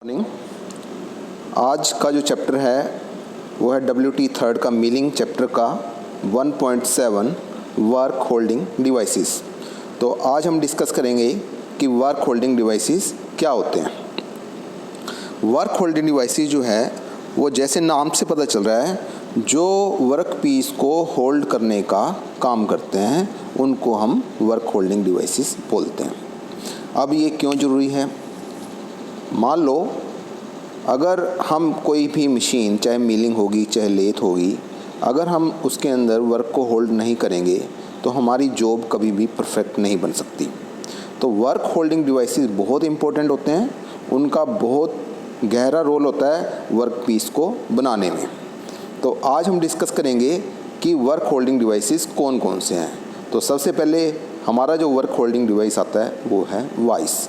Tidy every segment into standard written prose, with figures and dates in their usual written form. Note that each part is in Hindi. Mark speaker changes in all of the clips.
Speaker 1: मॉर्निंग। आज का जो चैप्टर है वो है WT थर्ड का मिलिंग चैप्टर का 1.7 वर्क होल्डिंग डिवाइसेस। तो आज हम डिस्कस करेंगे कि वर्क होल्डिंग डिवाइसेस क्या होते हैं। वर्क होल्डिंग डिवाइसेस जो है वो जैसे नाम से पता चल रहा है, जो वर्क पीस को होल्ड करने का काम करते हैं उनको हम वर्क होल्डिंग डिवाइसेस बोलते हैं। अब ये क्यों ज़रूरी है? मान लो अगर हम कोई भी मशीन, चाहे मिलिंग होगी चाहे लेथ होगी, अगर हम उसके अंदर वर्क को होल्ड नहीं करेंगे तो हमारी जॉब कभी भी परफेक्ट नहीं बन सकती। तो वर्क होल्डिंग डिवाइसेस बहुत इंपॉर्टेंट होते हैं, उनका बहुत गहरा रोल होता है वर्क पीस को बनाने में। तो आज हम डिस्कस करेंगे कि वर्क होल्डिंग डिवाइसेस कौन कौन से हैं। तो सबसे पहले हमारा जो वर्क होल्डिंग डिवाइस आता है वो है वाइस।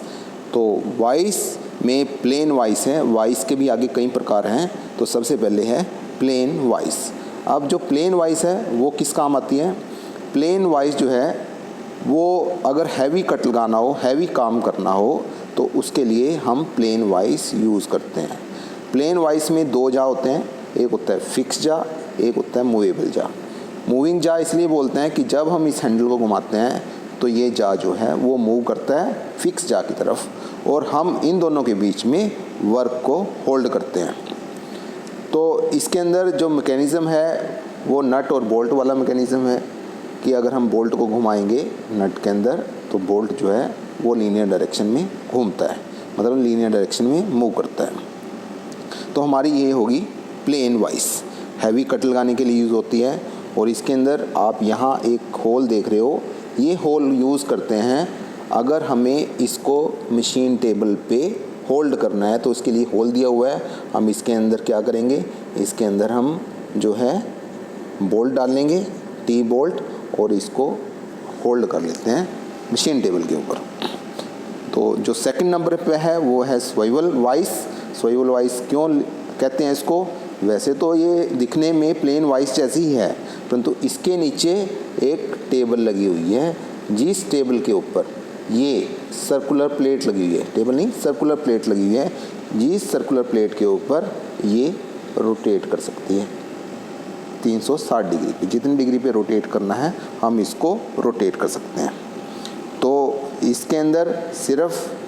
Speaker 1: तो वाइस में प्लेन वाइस है, वाइस के भी आगे कई प्रकार हैं। तो सबसे पहले है प्लेन वाइस। अब जो प्लेन वाइस है वो किस काम आती है? प्लेन वाइस जो है वो अगर हैवी कट लगाना हो, हैवी काम करना हो तो उसके लिए हम प्लेन वाइस यूज़ करते हैं। प्लेन वाइस में दो जा होते हैं, एक होता है फिक्स जा, एक होता है मूवेबल जा। मूविंग जा इसलिए बोलते हैं कि जब हम इस हैंडल को घुमाते हैं तो ये जा जो है वो मूव करता है फिक्स जा की तरफ, और हम इन दोनों के बीच में वर्क को होल्ड करते हैं। तो इसके अंदर जो मैकेनिज़्म है वो नट और बोल्ट वाला मैकेनिज़्म है कि अगर हम बोल्ट को घुमाएंगे नट के अंदर तो बोल्ट जो है वो लीनियर डायरेक्शन में घूमता है, मतलब लीनियर डायरेक्शन में मूव करता है। तो हमारी ये होगी प्लेन वाइस, हैवी कट लगाने के लिए यूज़ होती है। और इसके अंदर आप यहाँ एक होल देख रहे हो, ये होल यूज़ करते हैं अगर हमें इसको मशीन टेबल पे होल्ड करना है तो उसके लिए होल दिया हुआ है। हम इसके अंदर क्या करेंगे, इसके अंदर हम जो है बोल्ट डालेंगे, टी बोल्ट, और इसको होल्ड कर लेते हैं मशीन टेबल के ऊपर। तो जो सेकंड नंबर पे है वो है स्विवल वाइस। स्विवल वाइस क्यों कहते हैं इसको? वैसे तो ये दिखने में प्लेन वाइस जैसी ही है, परंतु इसके नीचे एक टेबल लगी हुई है, जिस टेबल के ऊपर ये सर्कुलर प्लेट लगी हुई है, टेबल नहीं सर्कुलर प्लेट लगी हुई है, जिस सर्कुलर प्लेट के ऊपर ये रोटेट कर सकती है 360 डिग्री पे। जितनी डिग्री पे रोटेट करना है हम इसको रोटेट कर सकते हैं। तो इसके अंदर सिर्फ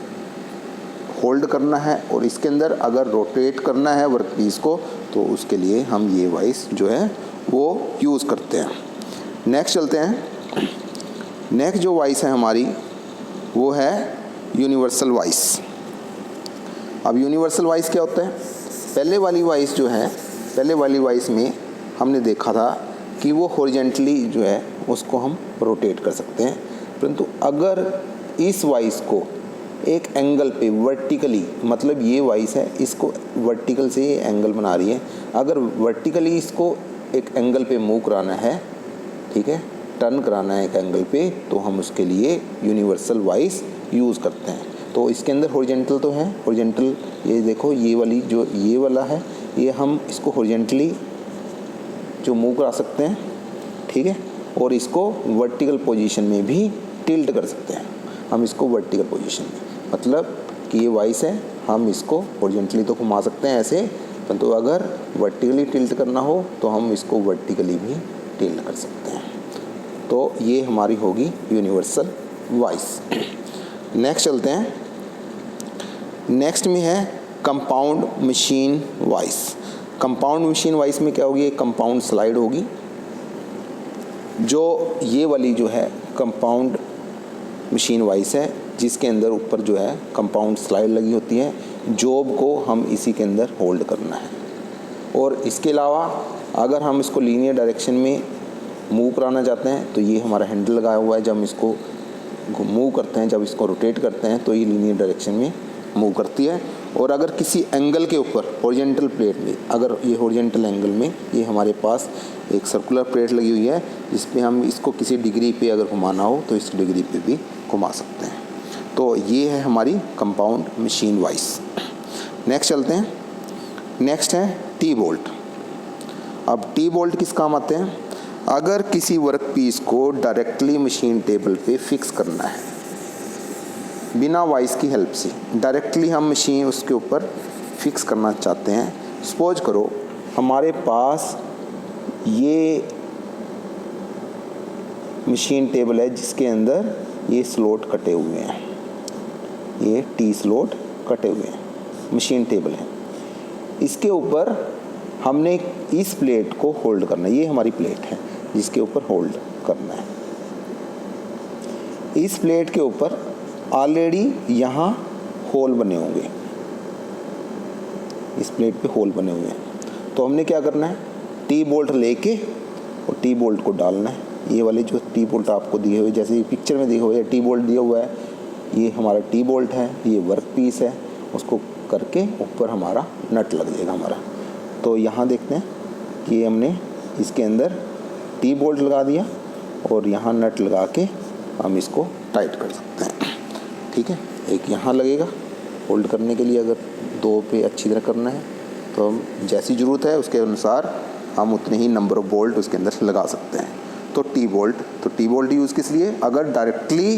Speaker 1: होल्ड करना है और इसके अंदर अगर रोटेट करना है वर्क पीस को तो उसके लिए हम ये वाइस जो है वो यूज़ करते हैं। नेक्स्ट चलते हैं। नेक्स्ट जो वाइस है हमारी वो है यूनिवर्सल वाइस। अब यूनिवर्सल वाइस क्या होता है? पहले वाली वाइस जो है, पहले वाली वाइस में हमने देखा था कि वो हॉरिजॉन्टली जो है उसको हम रोटेट कर सकते हैं, परंतु अगर इस वाइस को एक एंगल पे वर्टिकली, मतलब ये वाइस है इसको वर्टिकल से ये एंगल बना रही है, अगर वर्टिकली इसको एक एंगल पे मूव कराना है, ठीक है, टर्न कराना है एक एंगल पे, तो हम उसके लिए यूनिवर्सल वाइस यूज़ करते हैं। तो इसके अंदर हॉरिजॉन्टल तो है, हॉरिजॉन्टल ये देखो, ये वाली जो ये वाला है ये हम इसको हॉरिजॉन्टली जो मूव करा सकते हैं, ठीक है, और इसको वर्टिकल पोजीशन में भी टिल्ट कर सकते हैं हम इसको वर्टिकल पोजीशन में, मतलब कि ये वाइस है, हम इसको हॉरिजॉन्टली तो घुमा सकते हैं ऐसे, परंतु अगर वर्टिकली टिल्ट करना हो तो हम इसको वर्टिकली भी टिल्ट कर सकते हैं। तो ये हमारी होगी यूनिवर्सल वाइस। नेक्स्ट चलते हैं। नेक्स्ट में है compound machine vice. Compound machine vice में क्या होगी? एक कंपाउंड स्लाइड होगी, जो ये वाली जो है कंपाउंड मशीन वाइस है, जिसके अंदर ऊपर जो है कंपाउंड स्लाइड लगी होती है। जॉब को हम इसी के अंदर होल्ड करना है। और इसके अलावा अगर हम इसको लीनियर डायरेक्शन में मूव कराना चाहते हैं तो ये हमारा हैंडल लगाया हुआ है, जब हम इसको मूव करते हैं, जब इसको रोटेट करते हैं तो ये लीनियर डायरेक्शन में मूव करती है। और अगर किसी एंगल के ऊपर हॉरिजॉन्टल प्लेट में, अगर ये हॉरिजॉन्टल एंगल में ये हमारे पास एक सर्कुलर प्लेट लगी हुई है, जिस पे हम इसको किसी डिग्री पे अगर घुमाना हो तो इस डिग्री पे भी घुमा सकते हैं। तो ये है हमारी कंपाउंड मशीन वाइस। नेक्स्ट चलते हैं। नेक्स्ट है टी बोल्ट। अब टी बोल्ट किस काम आते हैं? अगर किसी वर्क पीस को डायरेक्टली मशीन टेबल पे फिक्स करना है, बिना वाइस की हेल्प से डायरेक्टली हम मशीन उसके ऊपर फिक्स करना चाहते हैं। सपोज करो हमारे पास ये मशीन टेबल है जिसके अंदर ये स्लॉट कटे हुए हैं, ये टी स्लॉट कटे हुए हैं, मशीन टेबल है। इसके ऊपर हमने इस प्लेट को होल्ड करना है, ये हमारी प्लेट है जिसके ऊपर होल्ड करना है। इस प्लेट के ऊपर ऑलरेडी यहाँ होल बने होंगे, इस प्लेट पे होल बने हुए हैं। तो हमने क्या करना है, टी बोल्ट लेके और टी बोल्ट को डालना है। ये वाले जो टी बोल्ट आपको दिए हुए, जैसे पिक्चर में दिया हुआ है टी बोल्ट दिया हुआ है, ये हमारा टी बोल्ट है, ये वर्क पीस है, उसको करके ऊपर हमारा नट लग जाएगा हमारा। तो यहाँ देखते हैं कि हमने इसके अंदर टी बोल्ट लगा दिया और यहाँ नट लगा के हम इसको टाइट कर सकते हैं। ठीक है, एक यहाँ लगेगा होल्ड करने के लिए, अगर दो पे अच्छी तरह करना है तो हम जैसी ज़रूरत है उसके अनुसार हम उतने ही नंबर ऑफ बोल्ट उसके अंदर लगा सकते हैं। तो टी बोल्ट यूज़ किस लिए, अगर डायरेक्टली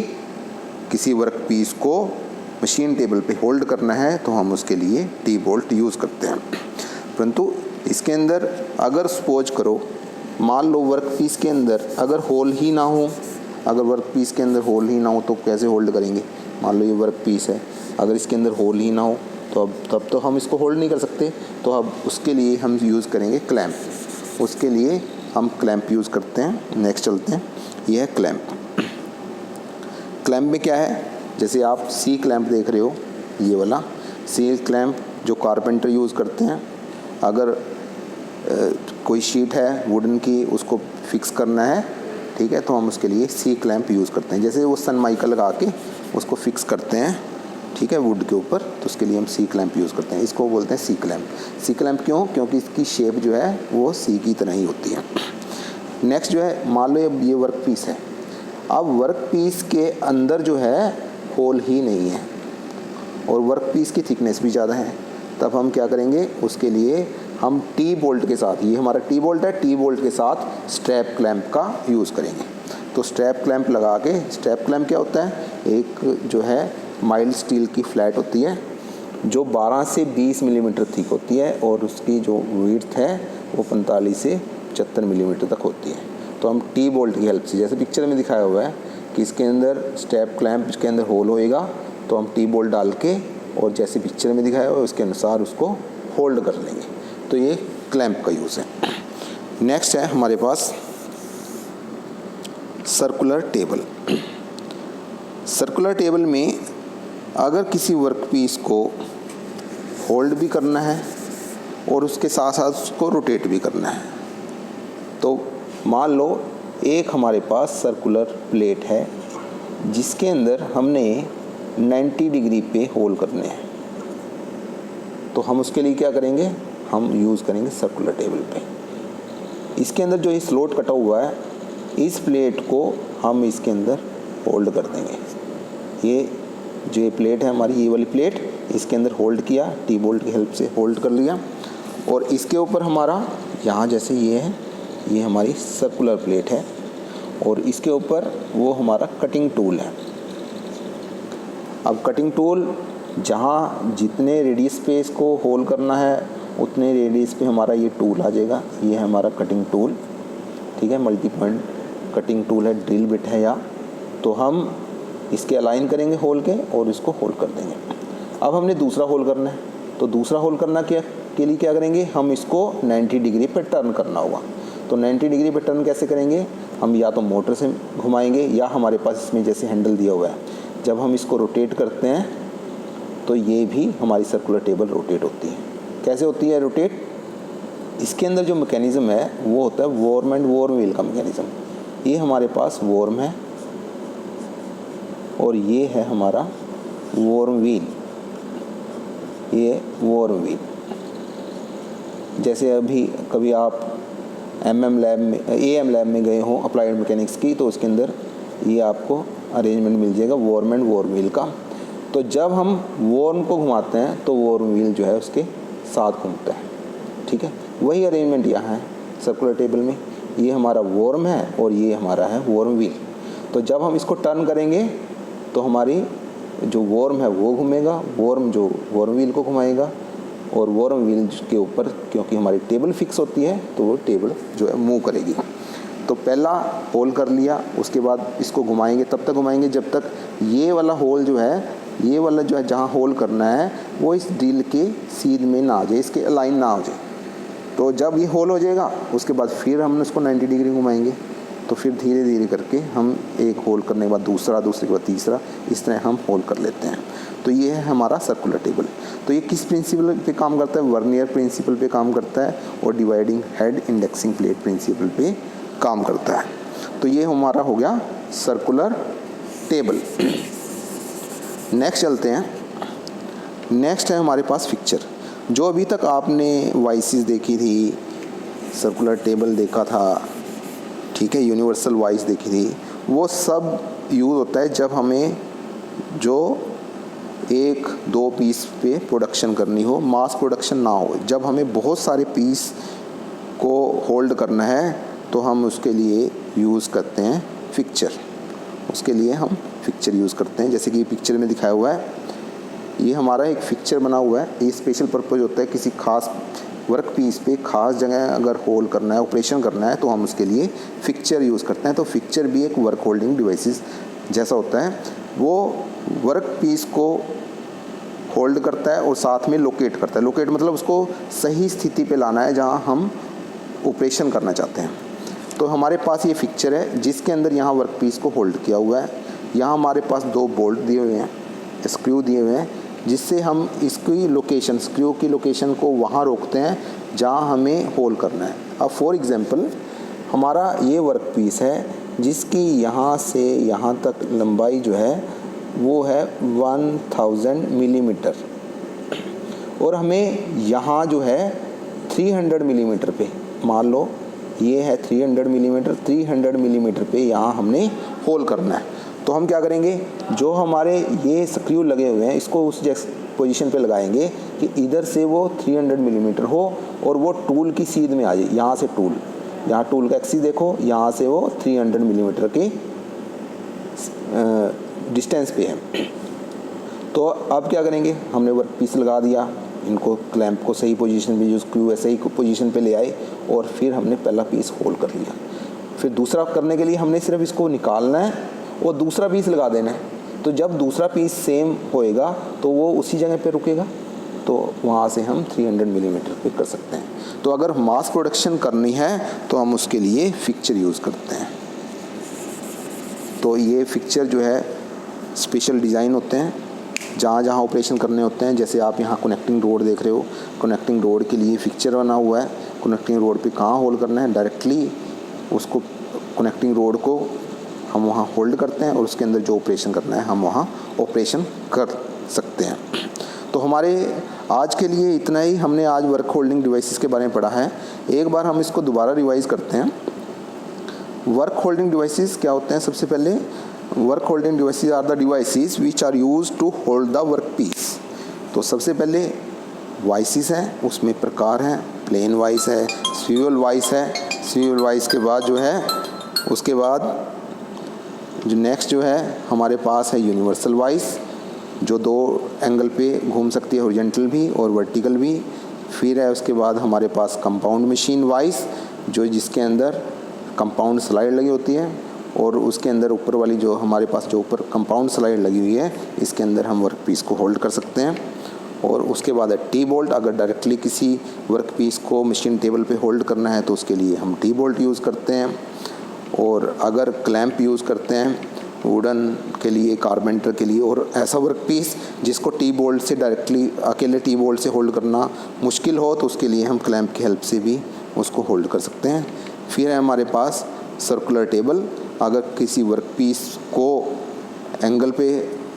Speaker 1: किसी वर्क पीस को मशीन टेबल पे होल्ड करना है तो हम उसके लिए टी बोल्ट यूज़ करते हैं। परंतु इसके अंदर अगर सपोज करो मान लो वर्क पीस के अंदर अगर होल ही ना हो, अगर वर्क पीस के अंदर होल ही ना हो तो कैसे होल्ड करेंगे। मान लो ये वर्क पीस है, अगर इसके अंदर होल ही ना हो तो अब तब तो हम इसको होल्ड नहीं कर सकते। तो अब उसके लिए हम यूज़ करेंगे क्लैंप, उसके लिए हम क्लैंप यूज़ करते हैं। नेक्स्ट चलते हैं, ये है क्लैंप। क्लैंप में क्या है, जैसे आप सी क्लैंप देख रहे हो, ये वाला सी क्लैंप जो कारपेंटर यूज़ करते हैं। अगर कोई शीट है वुडन की, उसको फिक्स करना है, ठीक है, तो हम उसके लिए सी क्लैंप यूज़ करते हैं। जैसे वो सनमाइका लगा के उसको फिक्स करते हैं, ठीक है, वुड के ऊपर, तो उसके लिए हम सी क्लैंप यूज़ करते हैं। इसको बोलते हैं सी क्लैंप। सी क्लैंप क्यों, क्योंकि इसकी शेप जो है वो सी की तरह ही होती है। नेक्स्ट जो है, मान लो ये वर्क पीस है, अब वर्क पीस के अंदर जो है होल ही नहीं है और वर्क पीस की थिकनेस भी ज़्यादा है, तब हम क्या करेंगे, उसके लिए हम टी बोल्ट के साथ, ये हमारा टी बोल्ट है, टी बोल्ट के साथ स्ट्रैप क्लैंप का यूज़ करेंगे। तो स्ट्रैप क्लैंप लगा के, स्ट्रैप क्लैंप क्या होता है, एक जो है माइल्ड स्टील की फ्लैट होती है जो 12 से 20 मिलीमीटर थिक होती है और उसकी जो विड्थ है वो 45 से 75 मिलीमीटर तक होती है। तो हम टी बोल्ट की हेल्प से, जैसे पिक्चर में दिखाया हुआ है कि इसके अंदर स्ट्रैप क्लैंप के अंदर होल होएगा, तो हम टी बोल्ट डाल के और जैसे पिक्चर में दिखाया हुआ है उसके अनुसार उसको होल्ड कर लेंगे। तो ये क्लैंप का यूज़ है। नेक्स्ट है हमारे पास सर्कुलर टेबल। सर्कुलर टेबल में अगर किसी वर्क पीस को होल्ड भी करना है और उसके साथ साथ उसको रोटेट भी करना है, तो मान लो एक हमारे पास सर्कुलर प्लेट है जिसके अंदर हमने 90 डिग्री पे होल करने हैं, तो हम उसके लिए क्या करेंगे, हम यूज़ करेंगे सर्कुलर टेबल पे। इसके अंदर जो ये स्लॉट कटा हुआ है, इस प्लेट को हम इसके अंदर होल्ड कर देंगे। ये जो ये प्लेट है हमारी, ये वाली प्लेट, इसके अंदर होल्ड किया, टी बोल्ट की हेल्प से होल्ड कर लिया, और इसके ऊपर हमारा यहाँ जैसे ये है, ये हमारी सर्कुलर प्लेट है और इसके ऊपर वो हमारा कटिंग टूल है। अब कटिंग टूल जहाँ जितने रेडियस पे इसको होल करना है उतने रेडियस पे हमारा ये टूल आ जाएगा। ये है हमारा कटिंग टूल, ठीक है, मल्टी पॉइंट कटिंग टूल है, ड्रिल बिट है या, तो हम इसके अलाइन करेंगे होल के और इसको होल्ड कर देंगे। अब हमने दूसरा होल करना है, तो दूसरा होल करना के लिए क्या करेंगे, हम इसको 90 डिग्री पे टर्न करना होगा। तो 90 डिग्री पे टर्न कैसे करेंगे, हम या तो मोटर से घुमाएंगे या हमारे पास इसमें जैसे हैंडल दिया हुआ है, जब हम इसको रोटेट करते हैं तो ये भी हमारी सर्कुलर टेबल रोटेट होती है। कैसे होती है रोटेट, इसके अंदर जो मैकेनिज़्म है वो होता है वॉर्म एंड वॉर्म व्हील का मैकेनिज़्म। ये हमारे पास वॉर्म है और ये है हमारा वॉर्म व्हील, ये वॉर्म व्हील। जैसे अभी कभी आप एम लैब में गए हो अप्लाइड मैकेनिक्स की, तो उसके अंदर ये आपको अरेंजमेंट मिल जाएगा वॉर्म एंड वॉर्म व्हील का। तो जब हम वॉर्म को घुमाते हैं तो वॉर्म व्हील जो है उसके साथ घूमता है, ठीक है। वही अरेंजमेंट यहाँ है सर्कुलर टेबल में, ये हमारा वॉर्म है और ये हमारा है वॉर्म व्हील। तो जब हम इसको टर्न करेंगे तो हमारी जो वर्म है वो घूमेगा, वर्म जो वर्म व्हील को घुमाएगा, और वर्म व्हील के ऊपर क्योंकि हमारी टेबल फिक्स होती है तो वो टेबल जो है मूव करेगी। तो पहला होल कर लिया, उसके बाद इसको घुमाएंगे, तब तक घुमाएंगे जब तक ये वाला होल जो है, ये वाला जो है जहाँ होल करना है वो इस ड्रिल के सीध में ना आ जाए, इसके अलाइन ना हो जाए। तो जब ये होल हो जाएगा उसके बाद फिर हम उसको 90 डिग्री घुमाएंगे। तो फिर धीरे धीरे करके हम एक होल करने के बाद दूसरा, दूसरे के बाद तीसरा, इस तरह हम होल कर लेते हैं। तो ये है हमारा सर्कुलर टेबल। तो ये किस प्रिंसिपल पे काम करता है? वर्नियर प्रिंसिपल पे काम करता है और dividing head indexing plate principle पे काम करता है। तो ये हमारा हो गया सर्कुलर टेबल। नेक्स्ट चलते हैं। नेक्स्ट है हमारे पास फिक्चर। जो अभी तक आपने वाइसिस देखी थी, सर्कुलर टेबल देखा था, ठीक है, यूनिवर्सल वाइस देखी थी, वो सब यूज़ होता है जब हमें जो 1-2 पीस पे प्रोडक्शन करनी हो, मास प्रोडक्शन ना हो। जब हमें बहुत सारे पीस को होल्ड करना है तो हम उसके लिए यूज़ करते हैं फिक्चर। उसके लिए हम फिक्चर यूज़ करते हैं, जैसे कि पिक्चर में दिखाया हुआ है। ये हमारा एक फिक्चर बना हुआ है। ये स्पेशल पर्पज़ होता है, किसी खास वर्क पीस पे खास जगह अगर होल्ड करना है, ऑपरेशन करना है, तो हम उसके लिए फिक्चर यूज़ करते हैं। तो फिक्चर भी एक वर्क होल्डिंग डिवाइसेस जैसा होता है। वो वर्क पीस को होल्ड करता है और साथ में लोकेट करता है। लोकेट मतलब उसको सही स्थिति पे लाना है जहाँ हम ऑपरेशन करना चाहते हैं। तो हमारे पास ये फिक्चर है जिसके अंदर यहाँ वर्क पीस को होल्ड किया हुआ है। यहाँ हमारे पास 2 बोल्ट दिए हुए हैं, स्क्रू दिए हुए हैं, जिससे हम इसकी लोकेशन, स्क्रू की लोकेशन को वहाँ रोकते हैं जहाँ हमें होल करना है। अब फॉर एग्जांपल हमारा ये वर्क पीस है जिसकी यहाँ से यहाँ तक लंबाई जो है वो है 1000 मिलीमीटर, और हमें यहाँ जो है 300 मिलीमीटर पे, मान लो ये है 300 मिलीमीटर, 300 मिलीमीटर पे यहाँ हमने होल करना है। तो हम क्या करेंगे, जो हमारे ये स्क्रू लगे हुए हैं इसको उस पोजीशन पे लगाएंगे कि इधर से वो 300 मिलीमीटर हो और वो टूल की सीध में आ जाए। यहाँ से टूल, यहाँ टूल का एक्सिस देखो, यहाँ से वो 300 मिलीमीटर के डिस्टेंस पे है। तो अब क्या करेंगे, हमने वर्क पीस लगा दिया, इनको क्लैंप को सही पोजीशन पे, जो स्क्रू है सही पोजीशन पे ले आए, और फिर हमने पहला पीस होल्ड कर लिया। फिर दूसरा करने के लिए हमने सिर्फ इसको निकालना है और दूसरा पीस लगा देना है। तो जब दूसरा पीस सेम होएगा तो वो उसी जगह पे रुकेगा, तो वहाँ से हम 300 मिलीमीटर पे कर सकते हैं। तो अगर मास प्रोडक्शन करनी है तो हम उसके लिए फिक्चर यूज़ करते हैं। तो ये फिक्चर जो है स्पेशल डिज़ाइन होते हैं जहाँ जहाँ ऑपरेशन करने होते हैं। जैसे आप यहाँ कनेक्टिंग रोड देख रहे हो, कनेक्टिंग रोड के लिए फिक्चर बना हुआ है। कनेक्टिंग रोड पे कहाँ होल्ड करना है, डायरेक्टली उसको कनेक्टिंग रोड को हम वहाँ होल्ड करते हैं और उसके अंदर जो ऑपरेशन करना है हम वहाँ ऑपरेशन कर सकते हैं। तो हमारे आज के लिए इतना ही। हमने आज वर्क होल्डिंग डिवाइसेस के बारे में पढ़ा है। एक बार हम इसको दोबारा रिवाइज करते हैं। वर्क होल्डिंग डिवाइसेस क्या होते हैं? सबसे पहले work holding devices are the devices which are used to hold the work piece. तो सबसे पहले वाइसिस हैं, उसमें प्रकार हैं, प्लेन वाइस है, स्विवल वाइस है। स्विवल वाइस के बाद जो है, उसके बाद जो नेक्स्ट जो है हमारे पास है यूनिवर्सल वाइस, जो 2 एंगल पे घूम सकती है, हॉरिजॉन्टल भी और वर्टिकल भी। फिर है उसके बाद हमारे पास कंपाउंड मशीन वाइस, जो जिसके अंदर कंपाउंड स्लाइड लगी होती है, और उसके अंदर ऊपर वाली जो हमारे पास जो ऊपर कंपाउंड स्लाइड लगी हुई है, इसके अंदर हम वर्क पीस को होल्ड कर सकते हैं। और उसके बाद है टी बोल्ट। अगर डायरेक्टली किसी वर्क पीस को मशीन टेबल पे होल्ड करना है तो उसके लिए हम टी बोल्ट यूज़ करते हैं। और अगर क्लैंप यूज़ करते हैं वुडन के लिए, कारपेंटर के लिए, और ऐसा वर्क पीस जिसको टी बोल्ट से डायरेक्टली अकेले टी बोल्ट से होल्ड करना मुश्किल हो तो उसके लिए हम क्लैंप की हेल्प से भी उसको होल्ड कर सकते हैं। फिर है हमारे पास सर्कुलर टेबल। अगर किसी वर्क पीस को एंगल पे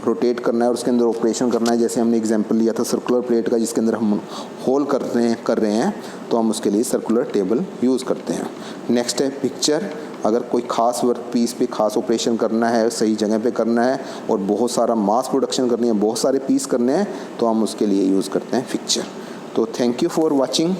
Speaker 1: रोटेट करना है और उसके अंदर ऑपरेशन करना है, जैसे हमने एग्जांपल लिया था सर्कुलर प्लेट का जिसके अंदर हम होल कर रहे हैं, तो हम उसके लिए सर्कुलर टेबल यूज़ करते हैं। नेक्स्ट है पिक्चर। अगर कोई खास वर्क पीस पे खास ऑपरेशन करना है, सही जगह पे करना है और बहुत सारा मास प्रोडक्शन करनी है, बहुत सारे पीस करने हैं, तो हम उसके लिए यूज़ करते हैं पिक्चर। तो थैंक यू फॉर वॉचिंग।